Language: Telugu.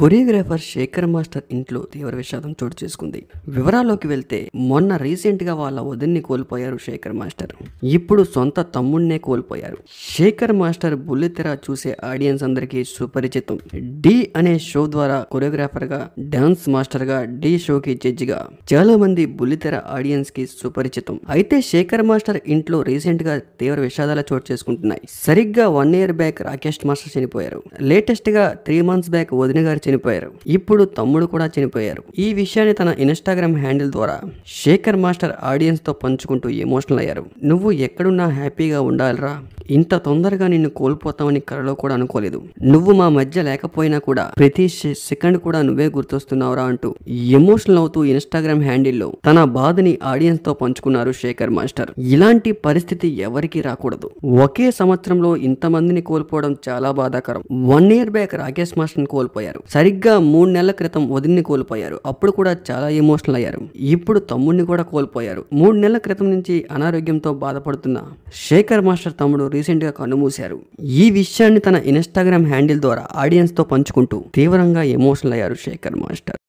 కొరియోగ్రాఫర్ శేఖర్ మాస్టర్ ఇంట్లో తీవ్ర విషాదం చోటు చేసుకుంది. వివరాల్లోకి వెళ్తే మొన్న రీసెంట్ గా వాళ్ళ వదిన్ని కోల్పోయారు శేఖర్ మాస్టర్. ఇప్పుడు సొంత తమ్ముడినే కోల్పోయారు. శేఖర్ మాస్టర్ బుల్లితెర చూసే ఆడియన్స్ అందరికీ సుపరిచితం. డి అనే షో ద్వారా కొరియోగ్రాఫర్ గా, డాన్స్ మాస్టర్ గా, డి షోకి జడ్జి గా చాలా మంది బుల్లితెర ఆడియన్స్ కి సుపరిచితం. అయితే శేఖర్ మాస్టర్ ఇంట్లో రీసెంట్ గా తీవ్ర విషాదాలు చోటు చేసుకుంటున్నాయి. సరిగ్గా 1 year బ్యాక్ రాకేష్ మాస్టర్ చనిపోయారు. లేటెస్ట్ గా 3 months బ్యాక్ వదిన గారు చనిపోయారు. ఇప్పుడు తమ్ముడు కూడా చనిపోయారు. ఈ విషయాన్ని తన ఇన్స్టాగ్రామ్ హ్యాండిల్ ద్వారా శేఖర్ మాస్టర్ ఆడియన్స్ తో పంచుకుంటూ ఎమోషనల్ అయ్యారు. నువ్వు ఎక్కడున్నా హ్యాపీగా ఉండాలిరా, ఇంత తొందరగా నిన్ను కోల్పోతామని కలలో కూడా అనుకోలేదు. నువ్వు మా మధ్య లేకపోయినా కూడా ప్రతి సెకండ్ కూడా నువ్వే గుర్తొస్తున్నావురా అంటూ ఎమోషనల్ అవుతూ ఇన్స్టాగ్రామ్ హ్యాండిల్లో తన బాధని ఆడియన్స్ తో పంచుకున్నారు శేఖర్ మాస్టర్. ఇలాంటి పరిస్థితి ఎవరికి రాకూడదు. ఒకే సంవత్సరంలో ఇంతమందిని కోల్పోవడం చాలా బాధాకరం. 1 year బ్యాక్ రాకేష్ మాస్టర్ ని కోల్పోయారు. సరిగ్గా 3 నెలల క్రితం వదిన్ని కోల్పోయారు. అప్పుడు కూడా చాలా ఎమోషనల్ అయ్యారు. ఇప్పుడు తమ్ముడిని కూడా కోల్పోయారు. 3 నెలల క్రితం నుంచి అనారోగ్యంతో బాధపడుతున్న శేఖర్ మాస్టర్ తమ్ముడు రీసెంట్ గా కన్నుమూశారు. ఈ విషయాన్ని తన ఇన్స్టాగ్రామ్ హ్యాండిల్ ద్వారా ఆడియన్స్ తో పంచుకుంటూ తీవ్రంగా ఎమోషనల్ అయ్యారు శేఖర్ మాస్టర్.